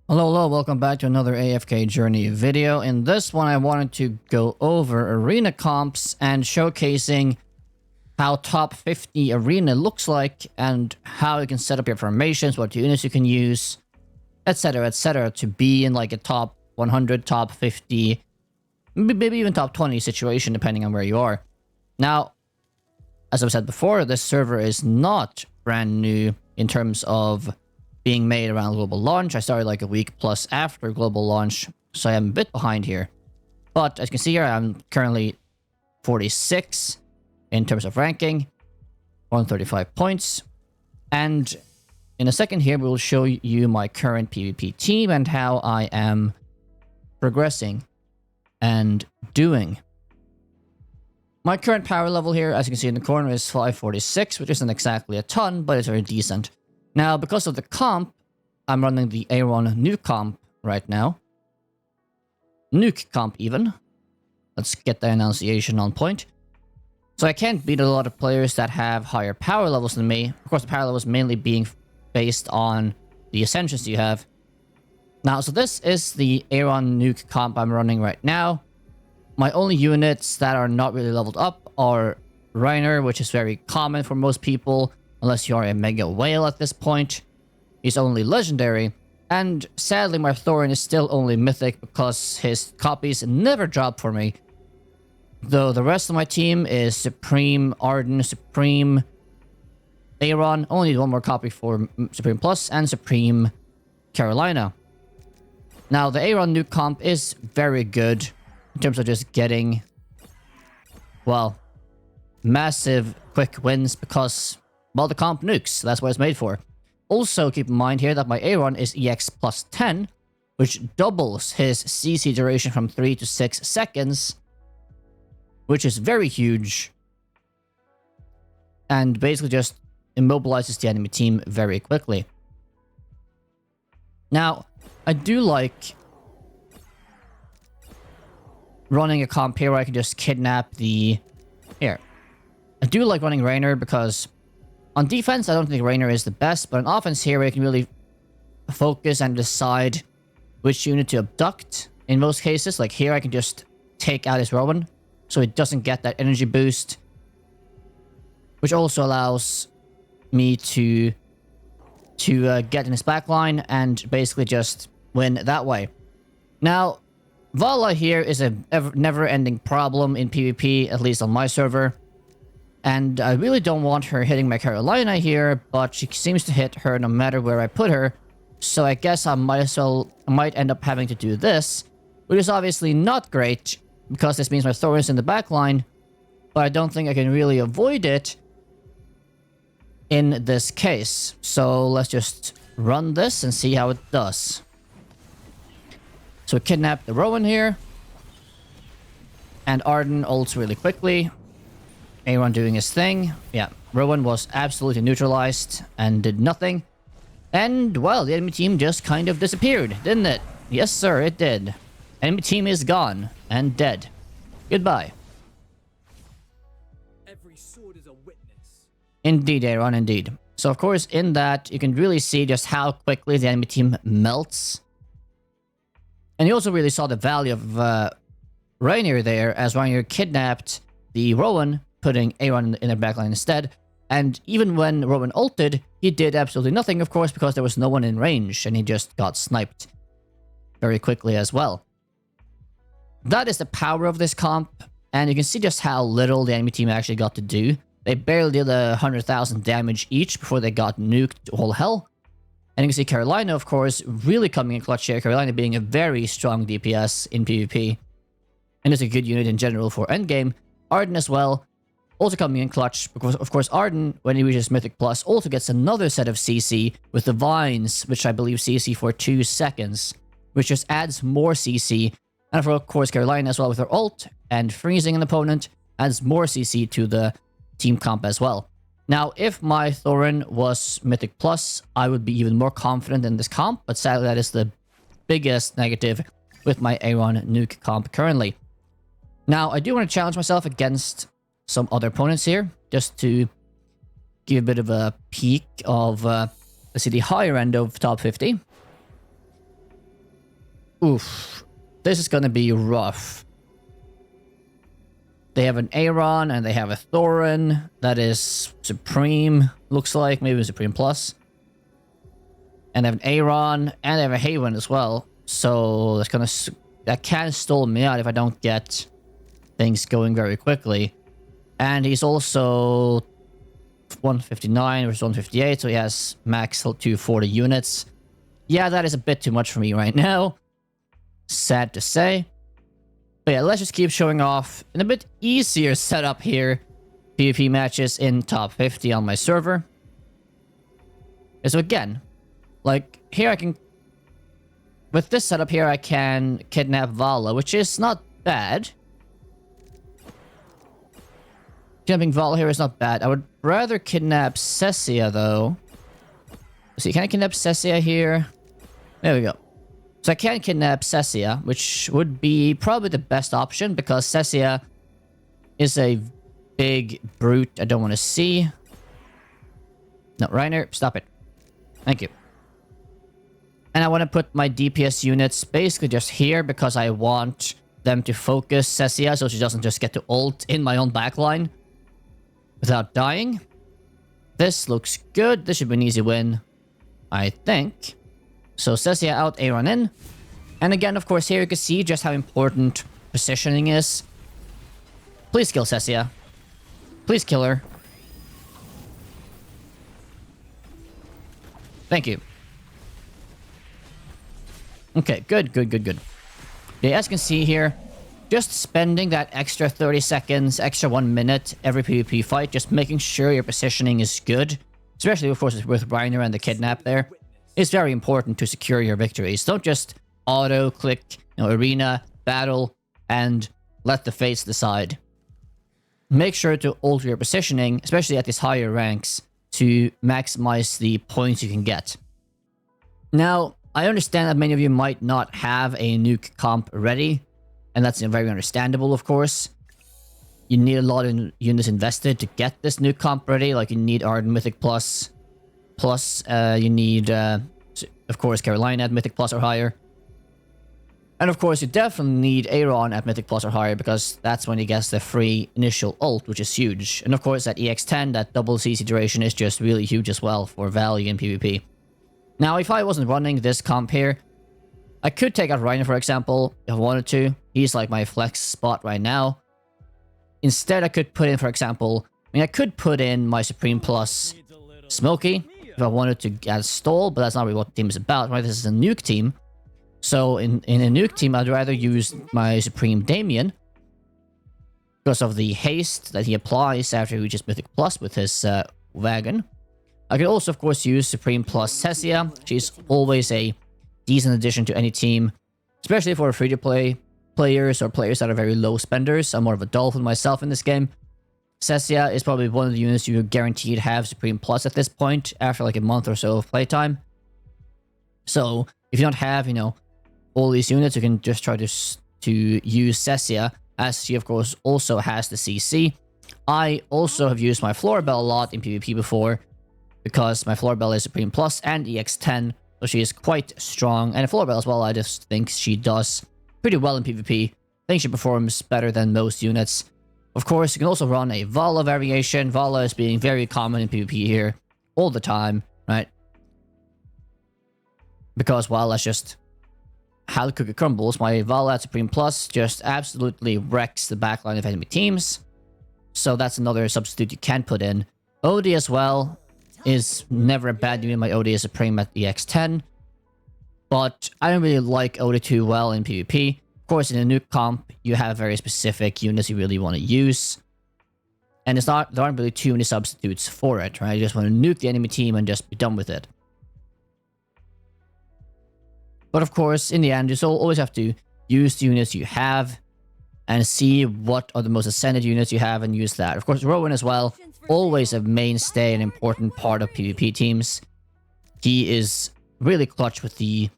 Hello, welcome back to another AFK Journey video. In this one, I wanted to go over arena comps and showcasing how top 50 arena looks like and how you can set up your formations, what units you can use, etc, to be in like a top 100, top 50, maybe even top 20 situation depending on where you are. Now, as I've said before, this server is not brand new in terms of being made around global launch. I started like a week plus after global launch, so I am a bit behind here. But as you can see here, I'm currently 46 in terms of ranking, 135 points. And in a second here, we will show you my current PvP team and how I am progressing and doing. My current power level here, as you can see in the corner, is 546, which isn't exactly a ton, but it's very decent. Now, because of the comp, I'm running the Eironn Nuke comp right now. Nuke comp, even. Let's get the enunciation on point. So I can't beat a lot of players that have higher power levels than me. Of course, the power levels mainly being based on the ascensions you have. Now, so this is the Eironn Nuke comp I'm running right now. My only units that are not really leveled up are Reiner, which is very common for most people, unless you are a Mega Whale at this point. He's only Legendary. And sadly, my Thorin is still only Mythic because his copies never drop for me. Though the rest of my team is Supreme, Arden, Supreme, Eironn. Only need one more copy for Supreme Plus and Supreme Carolina. Now, the Eironn Nuke comp is very good in terms of just getting, well, massive quick wins because, well, the comp nukes. That's what it's made for. Also, keep in mind here that my Eironn is EX plus 10, which doubles his CC duration from 3 to 6 seconds, which is very huge, and basically just immobilizes the enemy team very quickly. Now, I do like running a comp here where I can just kidnap the... Here. I do like running Reiner because on defense, I don't think Reiner is the best, but on offense here, where you can really focus and decide which unit to abduct in most cases. Like here, I can just take out his Rowan, so it doesn't get that energy boost, which also allows me to get in his backline and basically just win that way. Now, Vala here is a never-ending problem in PvP, at least on my server. And I really don't want her hitting my Carolina here, but she seems to hit her no matter where I put her. So I guess I might end up having to do this, which is obviously not great, because this means my Thorin is in the backline, but I don't think I can really avoid it in this case. So let's just run this and see how it does. So kidnap the Rowan here, and Arden ults really quickly. Eironn doing his thing. Yeah, Rowan was absolutely neutralized and did nothing. And, well, the enemy team just kind of disappeared, didn't it? Yes, sir, it did. Enemy team is gone and dead. Goodbye. Every sword is a witness. Indeed, Eironn, indeed. So, of course, in that, you can really see just how quickly the enemy team melts. And you also really saw the value of Reiner there, as Reiner kidnapped the Rowan, putting Eironn in their backline instead. And even when Rowan ulted, he did absolutely nothing, of course, because there was no one in range, and he just got sniped very quickly as well. That is the power of this comp, and you can see just how little the enemy team actually got to do. They barely did 100,000 damage each before they got nuked to all hell. And you can see Carolina, of course, really coming in clutch here. Carolina being a very strong DPS in PvP, and is a good unit in general for endgame. Arden as well, also coming in clutch, because of course Arden, when he reaches Mythic Plus, also gets another set of CC with the Vines, which I believe CC for 2 seconds, which just adds more CC. And of course Carolina as well with her ult, and freezing an opponent adds more CC to the team comp as well. Now, if my Thorin was Mythic Plus, I would be even more confident in this comp, but sadly that is the biggest negative with my Eironn Nuke comp currently. Now, I do want to challenge myself against some other opponents here, just to give a bit of a peek of, let's see, the higher end of top 50. Oof. This is gonna be rough. They have an Eironn and they have a Thorin that is Supreme, looks like. Maybe Supreme Plus. And they have an Eironn and they have a Haven as well. So that can stall me out if I don't get things going very quickly. And he's also 159 versus 158, so he has max 240 units. Yeah, that is a bit too much for me right now. Sad to say. But yeah, let's just keep showing off in a bit easier setup here. PvP matches in top 50 on my server. And so again, like here I can... With this setup here, I can kidnap Vala, which is not bad. Kidnapping Vala here is not bad. I would rather kidnap Cecia, though. See, can I kidnap Cecia here? There we go. So I can kidnap Cecia, which would be probably the best option, because Cecia is a big brute I don't want to see. No, Reiner, stop it. Thank you. And I want to put my DPS units basically just here, because I want them to focus Cecia so she doesn't just get to ult in my own backline without dying. This looks good. This should be an easy win, I think. So Cecia out, Eironn in. And again, of course, here you can see just how important positioning is. Please kill Cecia. Please kill her. Thank you. Okay, good. Yeah, as you can see here, just spending that extra 30 seconds, extra 1 minute every PvP fight, just making sure your positioning is good, especially of course with Reiner and the kidnap there, is very important to secure your victories. Don't just auto-click, arena, battle, and let the fates decide. Make sure to alter your positioning, especially at these higher ranks, to maximize the points you can get. Now, I understand that many of you might not have a nuke comp ready, and that's very understandable, of course. You need a lot of units invested to get this nuke comp ready, like you need Eironn Mythic Plus, you need, of course, Carolina at Mythic Plus or higher. And of course, you definitely need Eironn at Mythic Plus or higher, because that's when he gets the free initial ult, which is huge. And of course, that EX10, that double CC duration, is just really huge as well for value in PvP. Now, if I wasn't running this comp here, I could take out Reiner, for example, if I wanted to. He's like my flex spot right now. Instead, I could put in, for example, I could put in my Supreme Plus Smokey if I wanted to add stall, but that's not really what the team is about, right? This is a nuke team. So in a nuke team, I'd rather use my Supreme Damien because of the haste that he applies after he reaches Mythic Plus with his wagon. I could also, of course, use Supreme Plus Cecia. She's always a decent addition to any team, especially for free-to-play players or players that are very low spenders. I'm more of a dolphin myself in this game. Cecia is probably one of the units you guaranteed have Supreme Plus at this point after like a month or so of playtime. So if you don't have, all these units, you can just try to use Cecia, as she of course also has the CC. I also have used my Florbell a lot in PvP before, because my Florbell is Supreme Plus and EX10, so she is quite strong. And Florbell as well, I just think she does pretty well in PvP. I think she performs better than most units. Of course, you can also run a Vala variation. Vala is being very common in PvP here all the time, right? Because while that's just how the cookie crumbles, my Vala at Supreme Plus just absolutely wrecks the backline of enemy teams. So that's another substitute you can put in. OD as well is never a bad unit. My OD is Supreme at EX10. But I don't really like OD too well in PvP. Of course, in a nuke comp, you have very specific units you really want to use. And there aren't really too many substitutes for it, right? You just want to nuke the enemy team and just be done with it. But of course, in the end, you always have to use the units you have and see what are the most ascended units you have and use that. Of course, Rowan as well, always a mainstay and important part of PvP teams. He is really clutch with the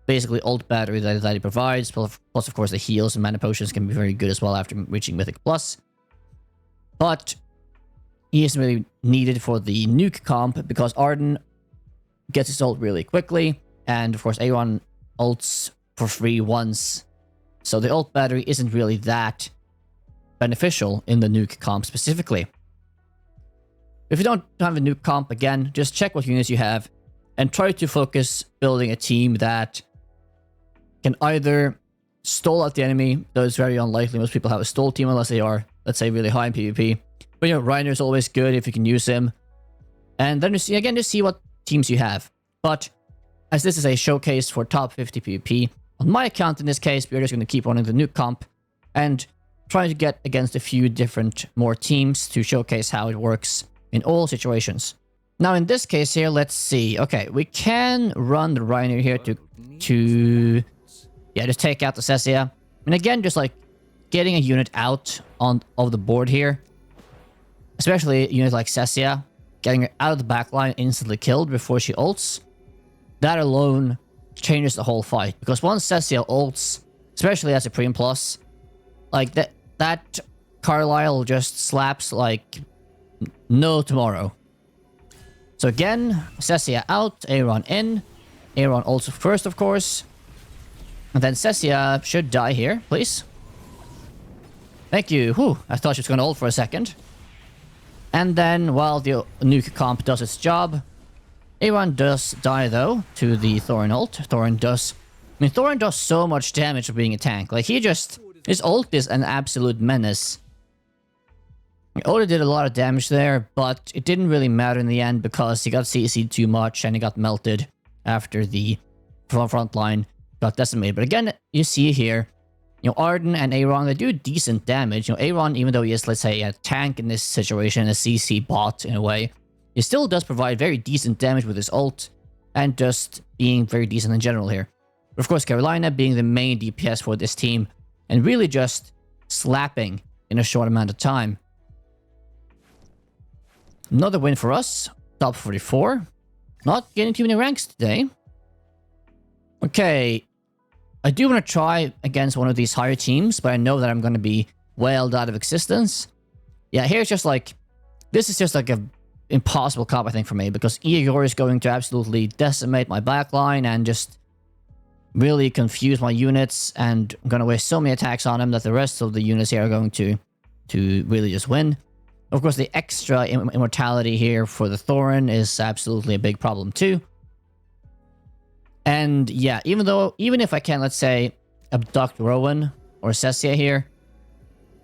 basically ult battery that he provides. Plus, of course, the heals and mana potions can be very good as well after reaching Mythic Plus. But he isn't really needed for the nuke comp because Arden gets his ult really quickly. And of course, Eironn ults for free once. So the ult battery isn't really that beneficial in the nuke comp specifically. If you don't have a nuke comp, again, just check what units you have and try to focus building a team that can either stall at the enemy, though it's very unlikely most people have a stall team unless they are, let's say, really high in PvP. But Reiner's always good if you can use him. And then just see what teams you have. But as this is a showcase for top 50 PvP, on my account in this case, we're just going to keep running the nuke comp and trying to get against a few different more teams to showcase how it works in all situations. Now in this case here, let's see. Okay, we can run the Reiner here to just take out the Cessia. And again, just like getting a unit out of the board here, especially a unit like Cessia, getting her out of the backline instantly killed before she ults, that alone changes the whole fight. Because once Cessia ults, especially as a Supreme Plus, like that Carlisle just slaps like no tomorrow. So again, Cessia out, Eironn in. Eironn ults first, of course. And then Cessia should die here, please. Thank you. Whew, I thought she was going to ult for a second. And then, while the nuke comp does its job, Eironn does die, though, to the Thorin ult. Thorin does so much damage for being a tank. Like, his ult is an absolute menace. He already did a lot of damage there, but it didn't really matter in the end because he got CC'd too much and he got melted after the front line got decimated. But again, you see here, Arden and Eironn, they do decent damage. Eironn, even though he is, let's say, a tank in this situation, a CC bot in a way, he still does provide very decent damage with his ult and just being very decent in general here. But of course, Carolina being the main DPS for this team and really just slapping in a short amount of time. Another win for us. Top 44. Not getting too many ranks today. Okay. I do want to try against one of these higher teams, but I know that I'm going to be wailed out of existence. Yeah, here's just like... This is just like a impossible comp, I think, for me, because Igor is going to absolutely decimate my backline and just really confuse my units, and I'm going to waste so many attacks on him that the rest of the units here are going to really just win. Of course, the extra immortality here for the Thorin is absolutely a big problem too. And yeah, even if I can, let's say, abduct Rowan or Cessia here,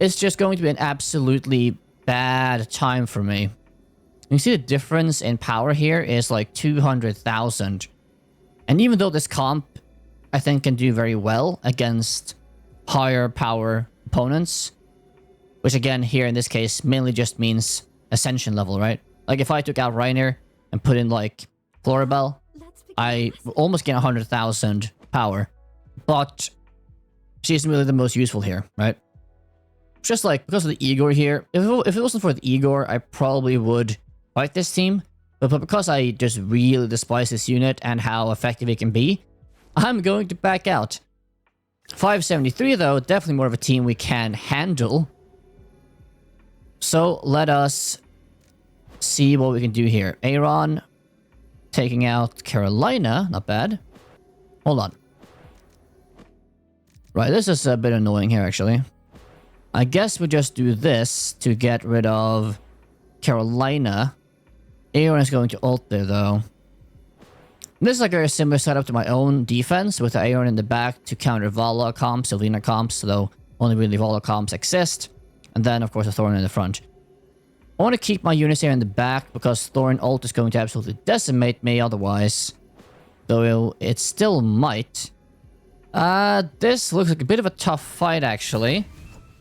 it's just going to be an absolutely bad time for me. You see the difference in power here is like 200,000. And even though this comp, I think, can do very well against higher power opponents, which again, here in this case, mainly just means ascension level, right? Like if I took out Reiner and put in like Floribel, I almost get 100,000 power. But she isn't really the most useful here, right? Just like, because of the Igor here, if it wasn't for the Igor, I probably would fight this team. But because I just really despise this unit and how effective it can be, I'm going to back out. 573 though, definitely more of a team we can handle. So let us see what we can do here. Eironn taking out Carolina, not bad. Hold on. Right, this is a bit annoying here actually. I guess we just do this to get rid of Carolina. Eironn is going to ult there though. This is like a very similar setup to my own defense with the Eironn in the back to counter Vala comps, Selena comps, though only really Vala comps exist. And then, of course, a Thorin in the front. I want to keep my units here in the back because Thorin ult is going to absolutely decimate me otherwise. Though it still might. This looks like a bit of a tough fight, actually.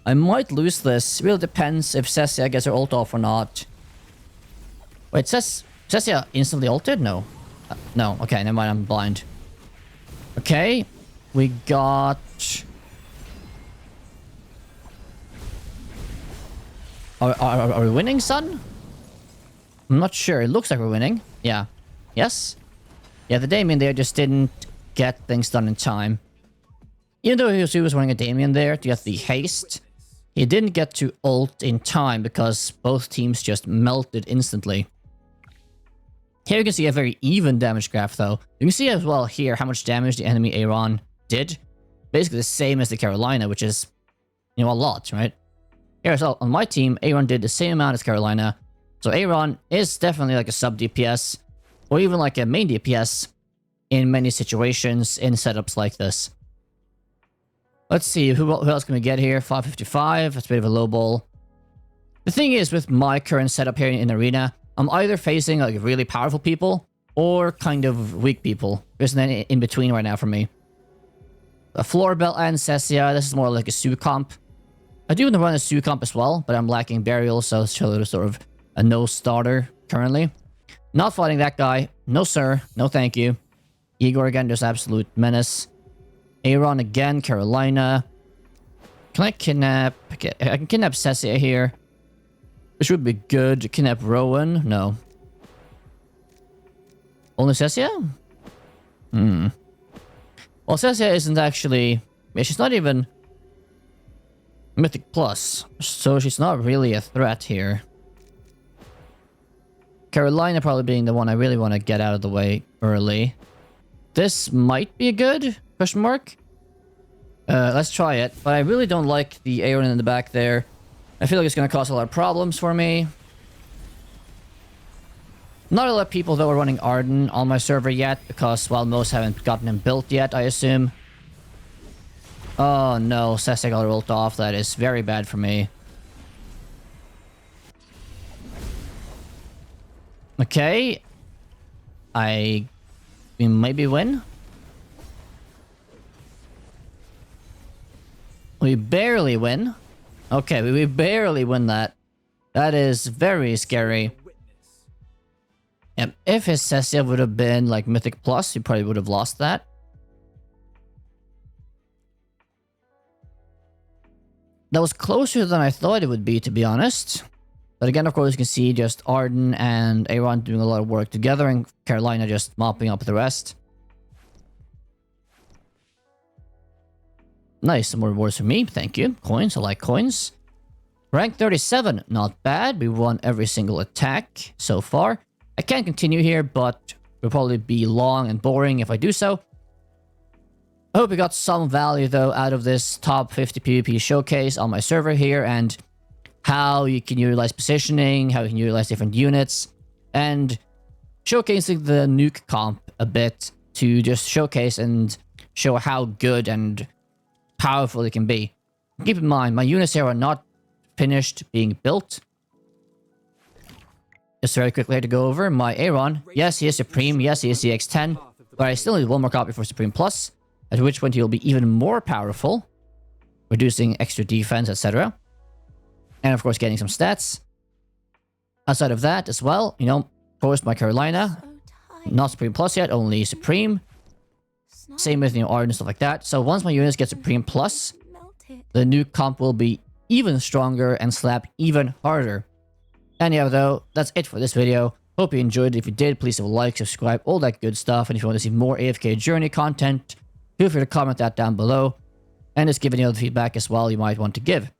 I might lose this. It really depends if Cessia gets her ult off or not. Wait, Cessia instantly ulted? No. No, okay, never mind, I'm blind. Okay, we got... Are we winning, son? I'm not sure. It looks like we're winning. Yeah. Yes? Yeah, the Damien there just didn't get things done in time. Even though he was running a Damien there to get the haste, he didn't get to ult in time because both teams just melted instantly. Here you can see a very even damage graph though. You can see as well here how much damage the enemy Eironn did. Basically the same as the Carolina, which is, you know, a lot, right? Here, so on my team, Eironn did the same amount as Carolina. So Eironn is definitely like a sub DPS, or even like a main DPS in many situations in setups like this. Let's see, who else can we get here? 555, that's a bit of a low ball. The thing is, with my current setup here in Arena, I'm either facing like really powerful people or kind of weak people. There's an in between right now for me. A Floor Belt and Cessia, this is more like a Sue comp. I do want to run a Sue comp as well, but I'm lacking Burial, so it's sort of a no starter currently. Not fighting that guy. No sir, no thank you. Igor again, just absolute menace. Eironn again, Carolina. Can I kidnap? Okay, I can kidnap Cessia here. Which would be good. Kidnap Rowan? No. Only Cessia? Well, Cessia isn't actually... Yeah, she's not even... Mythic Plus. So she's not really a threat here. Carolina probably being the one I really want to get out of the way early. This might be good? Question mark? Let's try it. But I really don't like the Eironn in the back there. I feel like it's going to cause a lot of problems for me. Not a lot of people, though, are running Arden on my server yet, because, well, most haven't gotten him built yet, I assume. Oh, no. Cessia got rolled off. That is very bad for me. Okay. We maybe win? We barely win. Okay, we barely win that. That is very scary. And if his Cessia would have been like Mythic Plus, he probably would have lost that. That was closer than I thought it would be, to be honest. But again, of course, you can see just Arden and Eironn doing a lot of work together, and Carolina just mopping up the rest. Nice, some more rewards for me, thank you. Coins, I like coins. Rank 37, not bad. We won every single attack so far. I can continue here, but it'll probably be long and boring if I do so. I hope you got some value, though, out of this top 50 PvP showcase on my server here, and how you can utilize positioning, how you can utilize different units, and showcasing the nuke comp a bit to just showcase and show how good and powerful it can be. Keep in mind, my units here are not finished being built. Just very quickly to go over my Eironn. Yes, he is Supreme. Yes, he is CX10. But I still need one more copy for Supreme Plus, at which point he'll be even more powerful, reducing extra defense, etc. And of course, getting some stats. Outside of that as well, you know, of course, my Carolina. Not Supreme Plus yet, only Supreme. Same with, you know, Arden and stuff like that. So once my units get Supreme Plus, the new comp will be even stronger and slap even harder. Anyhow, though, that's it for this video. Hope you enjoyed it. If you did, please leave a like, subscribe, all that good stuff. And if you want to see more AFK Journey content, feel free to comment that down below. And just give any other feedback as well you might want to give.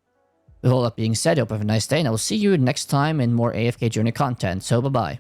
With all that being said, I hope you have a nice day, and I will see you next time in more AFK Journey content. So, bye-bye.